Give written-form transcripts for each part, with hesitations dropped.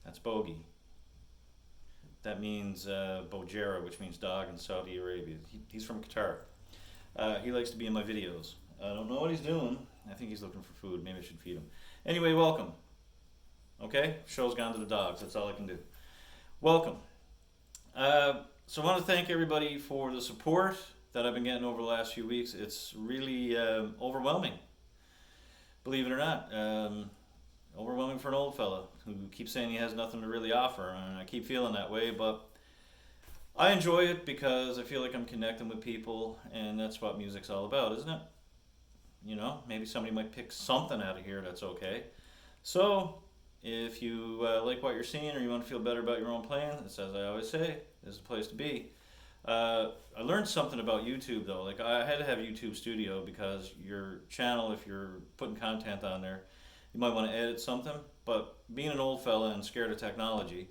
That's bogey. That means Bojera, which means dog in Saudi Arabia. He's from Qatar. He likes to be in my videos. I don't know what he's doing. I think he's looking for food. Maybe I should feed him. Anyway, welcome. Okay? Show's gone to the dogs. That's all I can do. Welcome. So I want to thank everybody for the support that I've been getting over the last few weeks. It's really overwhelming. Believe it or not. Overwhelming for an old fella who keeps saying he has nothing to really offer, and I keep feeling that way, but I enjoy it because I feel like I'm connecting with people, and that's what music's all about, isn't it? You know, maybe somebody might pick something out of here that's okay. So, if you like what you're seeing or you want to feel better about your own playing, it's as I always say, this is the place to be. I learned something about YouTube though. Like I had to have YouTube Studio because your channel, if you're putting content on there, you might want to edit something, but being an old fella and scared of technology,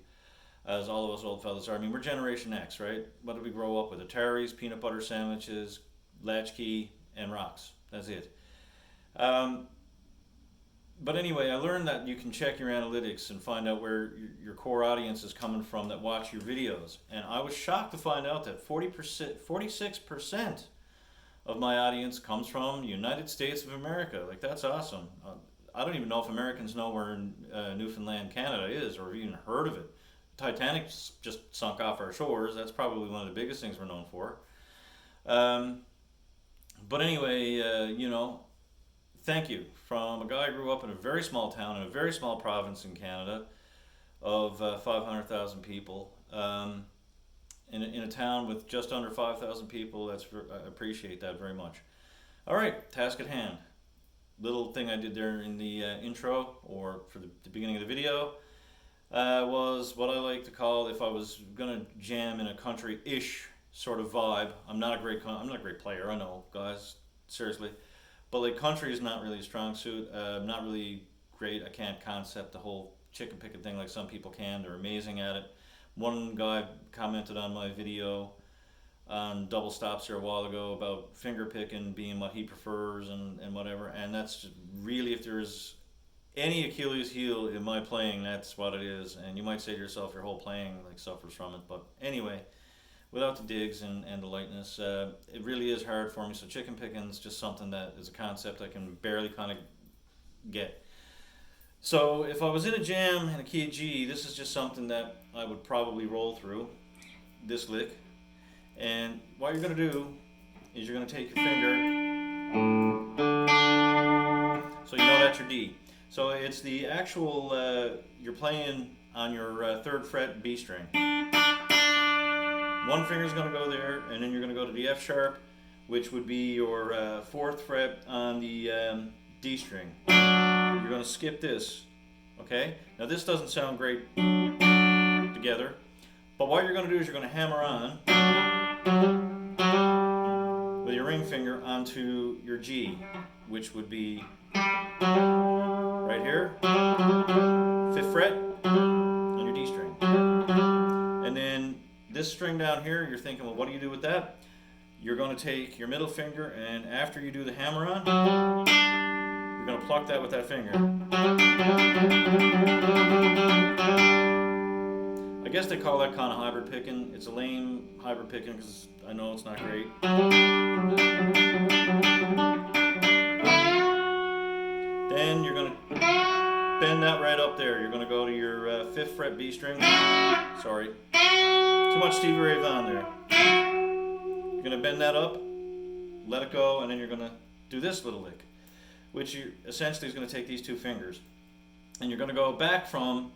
as all of us old fellas are, I mean, we're Generation X, right? What did we grow up with? Ataris, peanut butter sandwiches, latchkey, and rocks. That's it. But anyway, I learned that you can check your analytics and find out where your core audience is coming from that watch your videos. And I was shocked to find out that 46% of my audience comes from the United States of America. Like, that's awesome. I don't even know if Americans know where Newfoundland, Canada is, or have even heard of it. Titanic just sunk off our shores. That's probably one of the biggest things we're known for. But anyway, you know, thank you. From a guy who grew up in a very small town in a very small province in Canada of 500,000 people, in a town with just under 5,000 people. I appreciate that very much. All right, task at hand. Little thing I did there in the intro, or for the beginning of the video, was what I like to call, if I was gonna jam in a country-ish sort of vibe. I'm not a great player, I know, guys, seriously, but like country is not really a strong suit. I'm not really great. I can't concept the whole chicken picking thing like some people can. They're amazing at it. One guy commented on my video on double stops here a while ago about finger picking being what he prefers and whatever, and that's just really, if there's any Achilles heel in my playing, that's what it is. And you might say to yourself, your whole playing like suffers from it, but anyway, without the digs and the lightness, it really is hard for me. So chicken picking is just something that is a concept I can barely kind of get. So if I was in a jam in a key of G, this is just something that I would probably roll through this lick. And what you're going to do is you're going to take your finger, so you know that's your D. So it's the actual, you're playing on your third fret B string. One finger's going to go there, and then you're going to go to the F sharp, which would be your fourth fret on the D string. You're going to skip this, okay? Now this doesn't sound great together, but what you're going to do is you're going to hammer on with your ring finger onto your G, which would be right here, 5th fret on your D string. And then this string down here, you're thinking, well, what do you do with that? You're going to take your middle finger, and after you do the hammer on, you're going to pluck that with that finger. I guess they call that kind of hybrid picking. It's a lame hybrid picking because I know it's not great. Then you're going to bend that right up there. You're going to go to your 5th fret B string. Sorry. Too much Stevie Ray Vaughan there. You're going to bend that up, let it go, and then you're going to do this little lick, which you essentially is going to take these two fingers, and you're going to go back from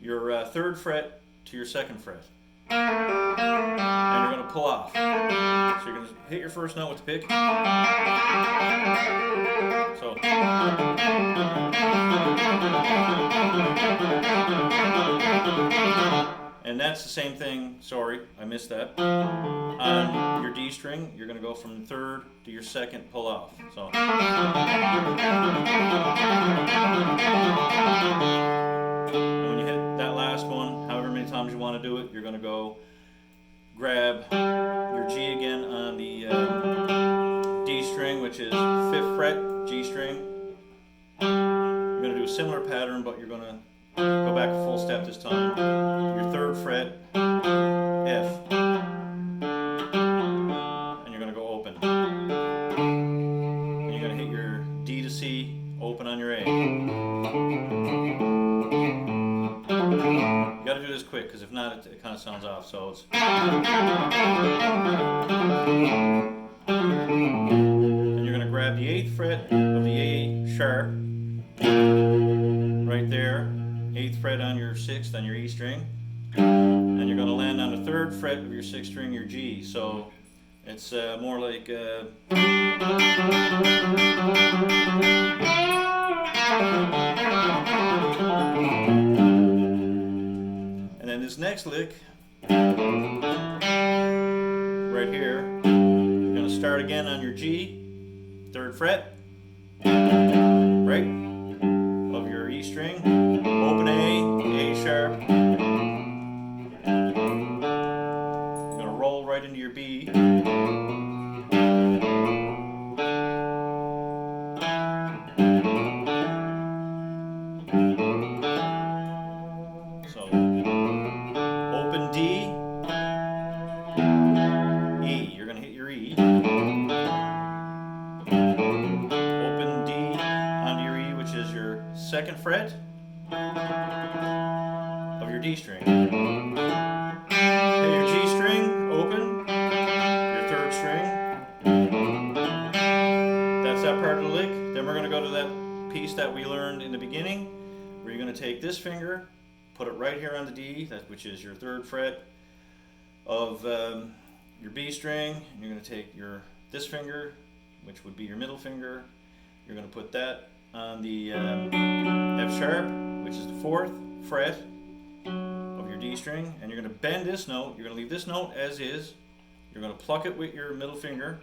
your 3rd fret to your 2nd fret, and you're going to pull off. So you're going to hit your first note with the pick. So. And that's the same thing, sorry, I missed that. On your D string, you're going to go from 3rd to your 2nd pull off. So. And when you hit that last one, however many times you want to do it, you're going to go grab your G again on the D string, which is 5th fret, G string. You're going to do a similar pattern, but you're going to Go back a full step this time. Your third fret, F, and you're going to go open. And you're going to hit your D to C, open on your A. You got to do this quick, because if not, it kind of sounds off. So it's. And you're going to grab the 8th fret of the A sharp, right there, 8th fret on your 6th on your E string, and you're going to land on the 3rd fret of your 6th string, your G. So it's more like. And then this next lick, right here, you're going to start again on your G, 3rd fret, right, of your E string, open A sharp, you're going to roll right into your B, so open D, E, you're going to hit your E, open D onto your E, which is your 2nd fret of your D string. Hit your G string, open, your 3rd string. That's that part of the lick. Then we're going to go to that piece that we learned in the beginning, where you're going to take this finger, put it right here on the D, which is your 3rd fret of your B string, and you're going to take this finger, which would be your middle finger, you're going to put that on the F sharp, which is the 4th fret of your D string, and you're going to bend this note. You're going to leave this note as is. You're going to pluck it with your middle finger,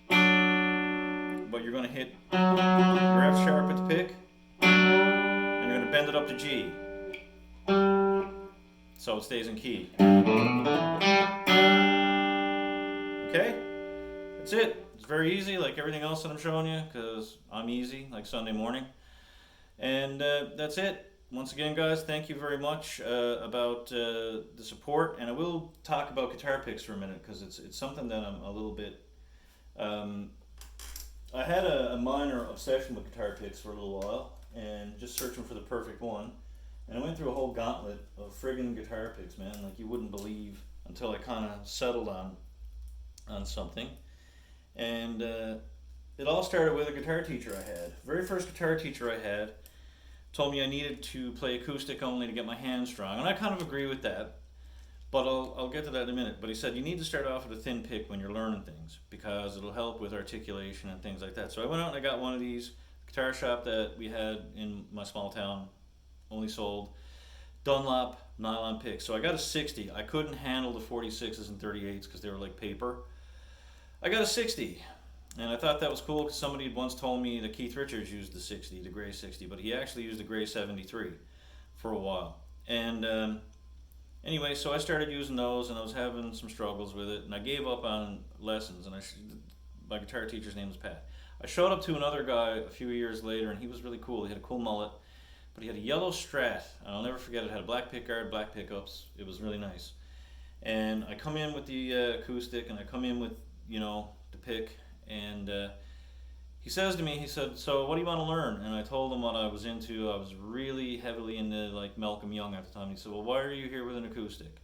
but you're going to hit your F sharp at the pick, and you're going to bend it up to G, so it stays in key. Okay? That's it. It's very easy, like everything else that I'm showing you, because I'm easy, like Sunday morning. And that's it. Once again, guys, thank you very much about the support. And I will talk about guitar picks for a minute, because it's something that I'm a little bit. I had a minor obsession with guitar picks for a little while, and just searching for the perfect one. And I went through a whole gauntlet of friggin' guitar picks, man, like you wouldn't believe, until I kind of settled on something. And it all started with a guitar teacher I had. Very first guitar teacher I had told me I needed to play acoustic only to get my hands strong, and I kind of agree with that, but I'll get to that in a minute. But he said you need to start off with a thin pick when you're learning things, because it'll help with articulation and things like that. So I went out and I got one of these. Guitar shop that we had in my small town only sold Dunlop nylon picks. So I got a 60. I couldn't handle the 46s and 38s because they were like paper. I got a 60, and I thought that was cool because somebody had once told me that Keith Richards used the 60, the gray 60, but he actually used the gray 73 for a while. And anyway, so I started using those, and I was having some struggles with it, and I gave up on lessons, and my guitar teacher's name was Pat. I showed up to another guy a few years later, and he was really cool. He had a cool mullet, but he had a yellow Strat, and I'll never forget it. It had a black pickguard, black pickups. It was really nice. And I come in with the acoustic, and I come in with, the pick, and he says to me, he said, so what do you want to learn? And I told him what I was into. I was really heavily into like Malcolm Young at the time. He said, well, why are you here with an acoustic?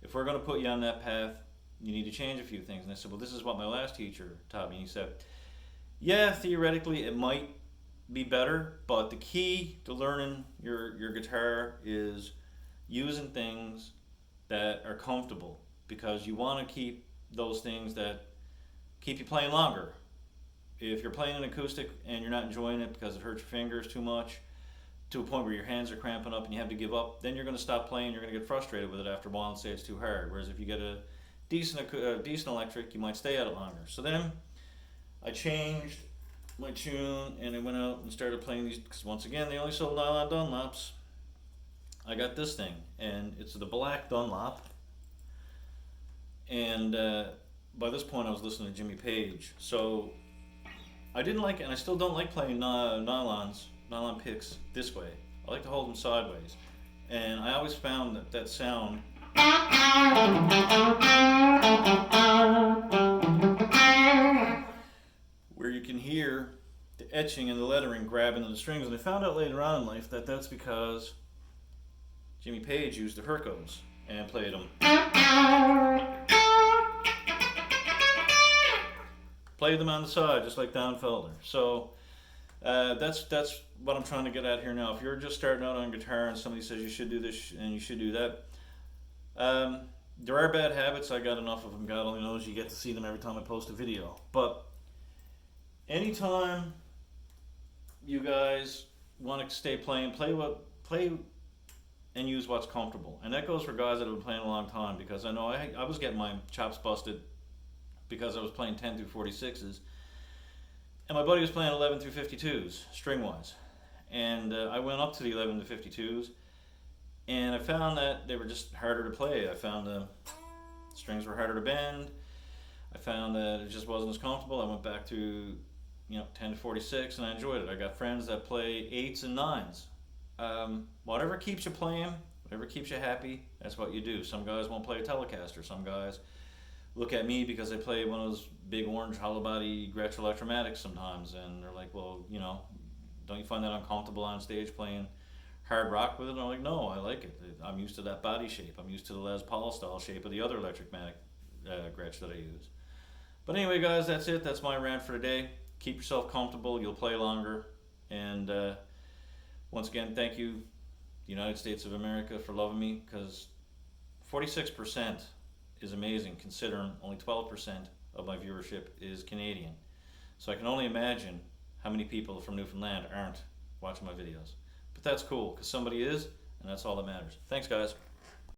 If we're going to put you on that path, you need to change a few things. And I said, well, this is what my last teacher taught me. And he said, yeah, theoretically it might be better, but the key to learning your guitar is using things that are comfortable, because you want to keep those things that keep you playing longer. If you're playing an acoustic and you're not enjoying it because it hurts your fingers too much, to a point where your hands are cramping up and you have to give up, then you're going to stop playing. You're going to get frustrated with it after a while and say it's too hard. Whereas if you get a decent electric, you might stay at it longer. So then I changed my tune and I went out and started playing these, because once again they only sold nylon Dunlops. I got this thing, and it's the black Dunlop, and by this point I was listening to Jimmy Page, so I didn't like it, and I still don't like playing nylon picks this way. I like to hold them sideways. And I always found that that sound where you can hear the etching and the lettering grabbing the strings. And I found out later on in life that that's because Jimmy Page used the Hercos and played them. Played them on the side, just like Don Felder. So that's what I'm trying to get at here now. If you're just starting out on guitar and somebody says you should do this and you should do that, there are bad habits. I got enough of them. God only knows. You get to see them every time I post a video. But anytime you guys want to stay playing, play and use what's comfortable. And that goes for guys that have been playing a long time, because I know I was getting my chops busted because I was playing 10 through 46s. And my buddy was playing 11 through 52s, string-wise. And I went up to the 11 to 52s, and I found that they were just harder to play. I found the strings were harder to bend. I found that it just wasn't as comfortable. I went back to 10 to 46, and I enjoyed it. I got friends that play 8s and 9s. Whatever keeps you playing, whatever keeps you happy, that's what you do. Some guys won't play a Telecaster. Some guys look at me because I play one of those big orange hollow body Gretsch Electromatics sometimes, and they're like, well, don't you find that uncomfortable on stage playing hard rock with it? And I'm like, no, I like it. I'm used to that body shape. I'm used to the Les Paul style shape of the other Electromatic Gretsch that I use. But anyway, guys, that's it. That's my rant for today. Keep yourself comfortable. You'll play longer. And once again, thank you, the United States of America, for loving me, because 46% is amazing, considering only 12% of my viewership is Canadian. So I can only imagine how many people from Newfoundland aren't watching my videos. But that's cool, because somebody is, and that's all that matters. Thanks, guys.